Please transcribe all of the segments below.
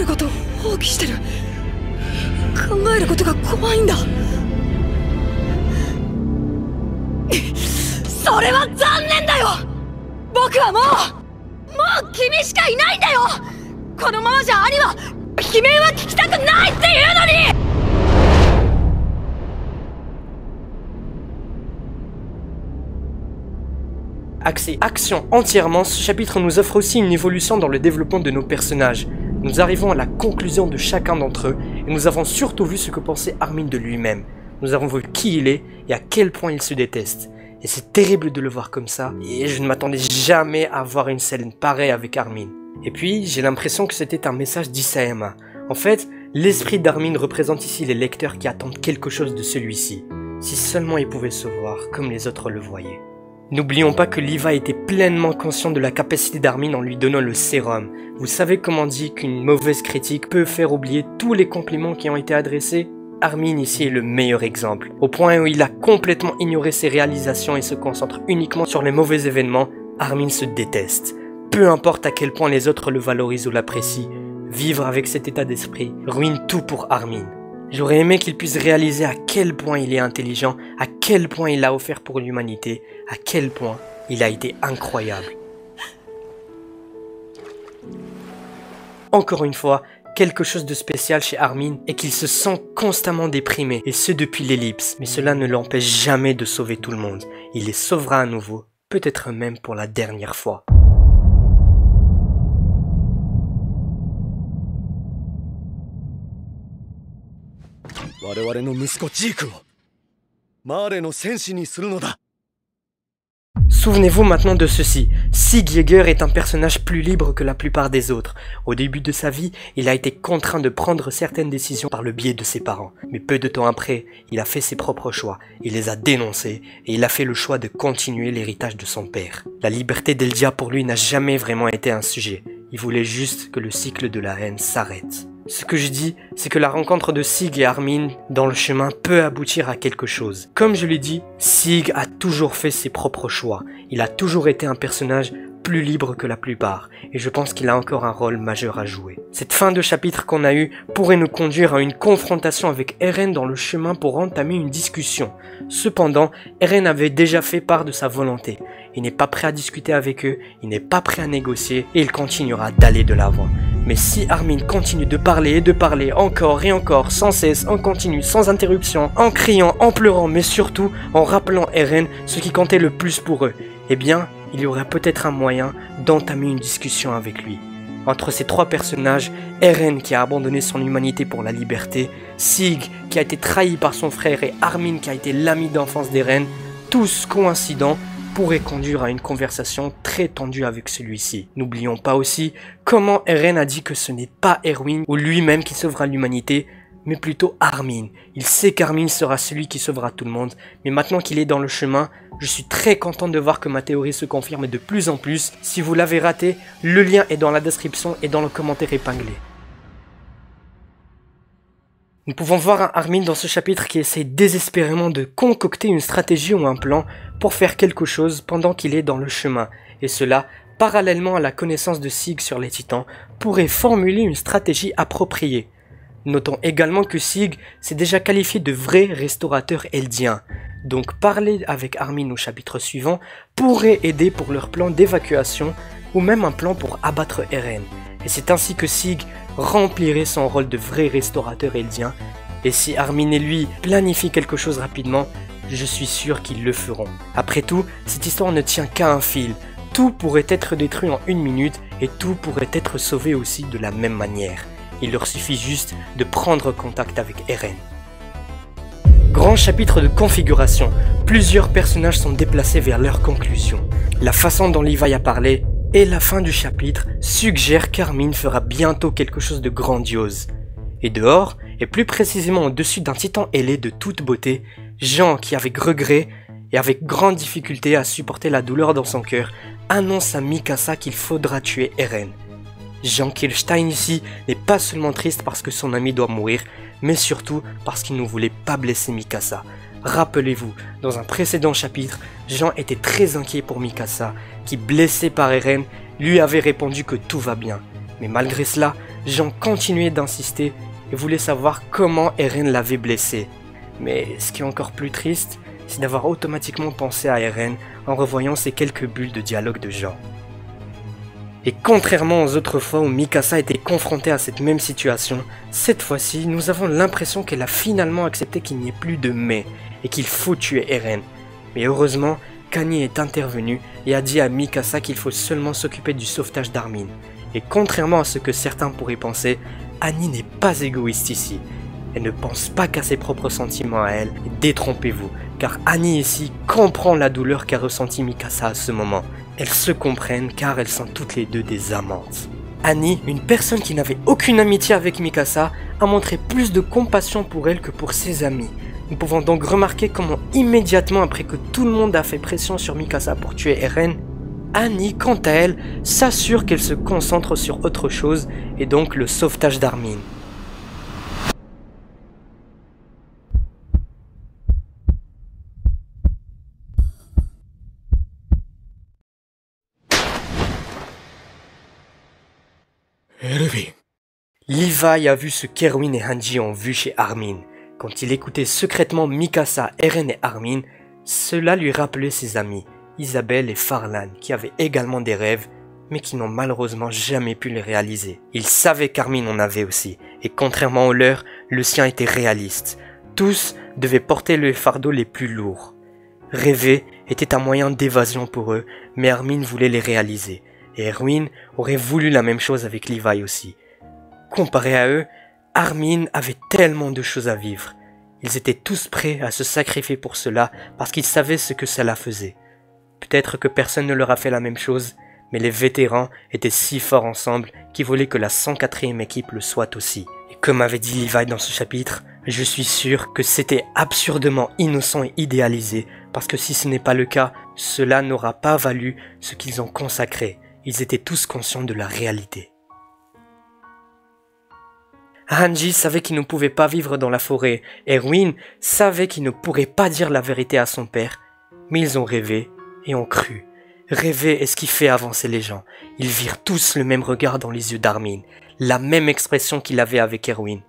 ることを放棄してる。考えることが怖いんだ。それは残念だよ。僕はもう君しかいないんだよ。このままじゃ兄は悲鳴は聞きたくないっていうのに。Axé action entièrement, ce chapitre nous offre aussi une évolution dans le développement de nos personnages. Nous arrivons à la conclusion de chacun d'entre eux, et nous avons surtout vu ce que pensait Armin de lui-même. Nous avons vu qui il est, et à quel point il se déteste. Et c'est terrible de le voir comme ça, et je ne m'attendais jamais à voir une scène pareille avec Armin. Et puis, j'ai l'impression que c'était un message d'Isayama. En fait, l'esprit d'Armin représente ici les lecteurs qui attendent quelque chose de celui-ci. Si seulement ils pouvaient se voir comme les autres le voyaient. N'oublions pas que Levi était pleinement conscient de la capacité d'Armin en lui donnant le sérum. Vous savez comment on dit qu'une mauvaise critique peut faire oublier tous les compliments qui ont été adressés? Armin ici est le meilleur exemple. Au point où il a complètement ignoré ses réalisations et se concentre uniquement sur les mauvais événements, Armin se déteste. Peu importe à quel point les autres le valorisent ou l'apprécient, vivre avec cet état d'esprit ruine tout pour Armin. J'aurais aimé qu'il puisse réaliser à quel point il est intelligent, à quel point il a offert pour l'humanité, à quel point il a été incroyable. Encore une fois, quelque chose de spécial chez Armin est qu'il se sent constamment déprimé, et ce depuis l'ellipse. Mais cela ne l'empêche jamais de sauver tout le monde. Il les sauvera à nouveau, peut-être même pour la dernière fois. Souvenez-vous maintenant de ceci, Sig Jäger est un personnage plus libre que la plupart des autres. Au début de sa vie, il a été contraint de prendre certaines décisions par le biais de ses parents. Mais peu de temps après, il a fait ses propres choix, il les a dénoncés et il a fait le choix de continuer l'héritage de son père. La liberté d'Eldia pour lui n'a jamais vraiment été un sujet, il voulait juste que le cycle de la haine s'arrête. Ce que je dis, c'est que la rencontre de Sig et Armin dans le chemin peut aboutir à quelque chose. Comme je l'ai dit, Sig a toujours fait ses propres choix. Il a toujours été un personnage plus libre que la plupart, et je pense qu'il a encore un rôle majeur à jouer. Cette fin de chapitre qu'on a eue pourrait nous conduire à une confrontation avec Eren dans le chemin pour entamer une discussion. Cependant, Eren avait déjà fait part de sa volonté. Il n'est pas prêt à discuter avec eux, il n'est pas prêt à négocier, et il continuera d'aller de l'avant. Mais si Armin continue de parler, encore et encore, sans cesse, en continu, sans interruption, en criant, en pleurant, mais surtout en rappelant Eren ce qui comptait le plus pour eux, eh bien, il y aurait peut-être un moyen d'entamer une discussion avec lui. Entre ces trois personnages, Eren qui a abandonné son humanité pour la liberté, Sig qui a été trahi par son frère et Armin qui a été l'ami d'enfance d'Eren, tous coïncidents, pourrait conduire à une conversation très tendue avec celui-ci. N'oublions pas aussi comment Eren a dit que ce n'est pas Erwin ou lui-même qui sauvera l'humanité, mais plutôt Armin. Il sait qu'Armin sera celui qui sauvera tout le monde, mais maintenant qu'il est dans le chemin, je suis très content de voir que ma théorie se confirme de plus en plus. Si vous l'avez raté, le lien est dans la description et dans le commentaire épinglé. Nous pouvons voir un Armin dans ce chapitre qui essaie désespérément de concocter une stratégie ou un plan pour faire quelque chose pendant qu'il est dans le chemin, et cela, parallèlement à la connaissance de Sig sur les titans, pourrait formuler une stratégie appropriée. Notons également que Sig s'est déjà qualifié de vrai restaurateur eldien, donc parler avec Armin au chapitre suivant pourrait aider pour leur plan d'évacuation ou même un plan pour abattre Eren. Et c'est ainsi que Sig remplirait son rôle de vrai restaurateur eldien, et si Armin et lui planifient quelque chose rapidement, je suis sûr qu'ils le feront. Après tout, cette histoire ne tient qu'à un fil, tout pourrait être détruit en 1 minute et tout pourrait être sauvé aussi de la même manière. Il leur suffit juste de prendre contact avec Eren. Grand chapitre de configuration, plusieurs personnages sont déplacés vers leur conclusion. La façon dont Levi a parlé et la fin du chapitre suggère qu'Armin fera bientôt quelque chose de grandiose. Et dehors, et plus précisément au-dessus d'un titan ailé de toute beauté, Jean, qui avec regret et avec grande difficulté à supporter la douleur dans son cœur, annonce à Mikasa qu'il faudra tuer Eren. Jean Kirstein ici n'est pas seulement triste parce que son ami doit mourir, mais surtout parce qu'il ne voulait pas blesser Mikasa. Rappelez-vous, dans un précédent chapitre, Jean était très inquiet pour Mikasa, qui blessé par Eren, lui avait répondu que tout va bien. Mais malgré cela, Jean continuait d'insister et voulait savoir comment Eren l'avait blessé. Mais ce qui est encore plus triste, c'est d'avoir automatiquement pensé à Eren en revoyant ces quelques bulles de dialogue de Jean. Et contrairement aux autres fois où Mikasa était confrontée à cette même situation, cette fois-ci, nous avons l'impression qu'elle a finalement accepté qu'il n'y ait plus de mais et qu'il faut tuer Eren. Mais heureusement, Kanye est intervenu et a dit à Mikasa qu'il faut seulement s'occuper du sauvetage d'Armin. Et contrairement à ce que certains pourraient penser, Annie n'est pas égoïste ici. Elle ne pense pas qu'à ses propres sentiments à elle, et détrompez-vous, car Annie ici comprend la douleur qu'a ressentie Mikasa à ce moment. Elles se comprennent car elles sont toutes les deux des amantes. Annie, une personne qui n'avait aucune amitié avec Mikasa, a montré plus de compassion pour elle que pour ses amis. Nous pouvons donc remarquer comment immédiatement après que tout le monde a fait pression sur Mikasa pour tuer Eren, Annie, quant à elle, s'assure qu'elle se concentre sur autre chose et donc le sauvetage d'Armin. Levi a vu ce qu'Erwin et Hanji ont vu chez Armin. Quand il écoutait secrètement Mikasa, Eren et Armin, cela lui rappelait ses amis, Isabelle et Farlan, qui avaient également des rêves, mais qui n'ont malheureusement jamais pu les réaliser. Il savait qu'Armin en avait aussi, et contrairement au leur, le sien était réaliste. Tous devaient porter le fardeau les plus lourds. Rêver était un moyen d'évasion pour eux, mais Armin voulait les réaliser. Et Erwin aurait voulu la même chose avec Levi aussi. Comparé à eux, Armin avait tellement de choses à vivre. Ils étaient tous prêts à se sacrifier pour cela parce qu'ils savaient ce que cela faisait. Peut-être que personne ne leur a fait la même chose, mais les vétérans étaient si forts ensemble qu'ils voulaient que la 104e équipe le soit aussi. Et comme avait dit Levi dans ce chapitre, je suis sûr que c'était absurdement innocent et idéalisé, parce que si ce n'est pas le cas, cela n'aura pas valu ce qu'ils ont consacré. Ils étaient tous conscients de la réalité. Hanji savait qu'il ne pouvait pas vivre dans la forêt. Erwin savait qu'il ne pourrait pas dire la vérité à son père. Mais ils ont rêvé et ont cru. Rêver est ce qui fait avancer les gens. Ils virent tous le même regard dans les yeux d'Armin, la même expression qu'il avait avec Erwin.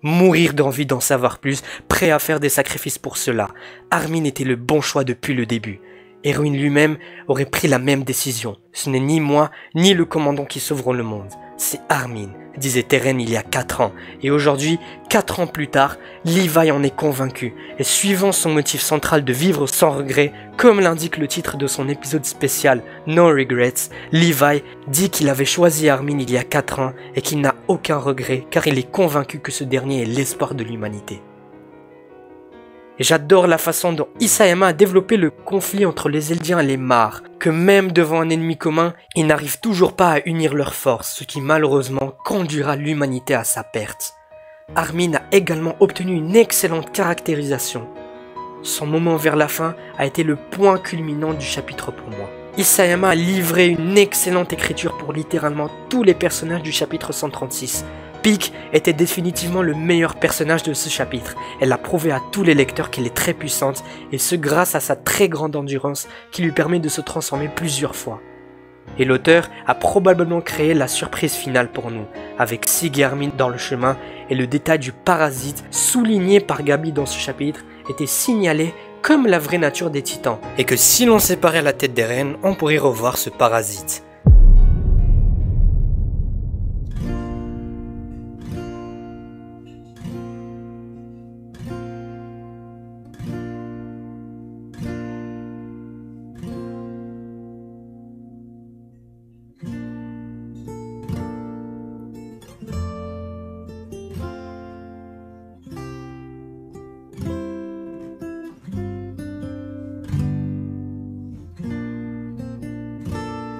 Mourir d'envie d'en savoir plus, prêt à faire des sacrifices pour cela. Armin était le bon choix depuis le début. Erwin lui-même aurait pris la même décision. Ce n'est ni moi, ni le commandant qui sauveront le monde. C'est Armin, disait Eren il y a 4 ans. Et aujourd'hui, 4 ans plus tard, Levi en est convaincu. Et suivant son motif central de vivre sans regret, comme l'indique le titre de son épisode spécial No Regrets, Levi dit qu'il avait choisi Armin il y a 4 ans et qu'il n'a aucun regret car il est convaincu que ce dernier est l'espoir de l'humanité. Et j'adore la façon dont Isayama a développé le conflit entre les Eldiens et les Mars, que même devant un ennemi commun, ils n'arrivent toujours pas à unir leurs forces, ce qui malheureusement conduira l'humanité à sa perte. Armin a également obtenu une excellente caractérisation. Son moment vers la fin a été le point culminant du chapitre pour moi. Isayama a livré une excellente écriture pour littéralement tous les personnages du chapitre 136. Pieck était définitivement le meilleur personnage de ce chapitre. Elle a prouvé à tous les lecteurs qu'elle est très puissante, et ce grâce à sa très grande endurance qui lui permet de se transformer plusieurs fois. Et l'auteur a probablement créé la surprise finale pour nous, avec Sig et Armin dans le chemin, et le détail du parasite souligné par Gabi dans ce chapitre était signalé comme la vraie nature des titans, et que si l'on séparait la tête d'Eren, on pourrait revoir ce parasite.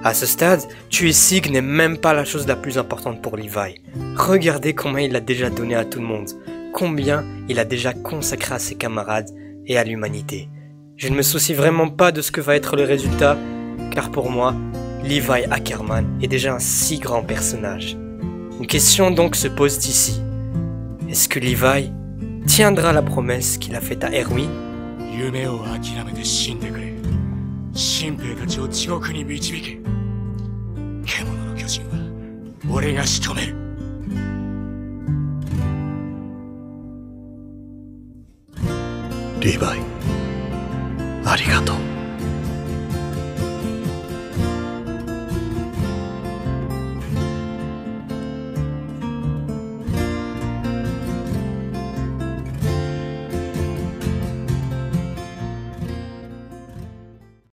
À ce stade, tuer Sig n'est même pas la chose la plus importante pour Levi. Regardez comment il a déjà donné à tout le monde, combien il a déjà consacré à ses camarades et à l'humanité. Je ne me soucie vraiment pas de ce que va être le résultat, car pour moi, Levi Ackerman est déjà un si grand personnage. Une question donc se pose ici. Est-ce que Levi tiendra la promesse qu'il a faite à Erwin ? 夢を諦めて死んでくれ。新兵たちを地獄に導け。獣の巨人は俺が仕留める。リヴァイ、ありがとう。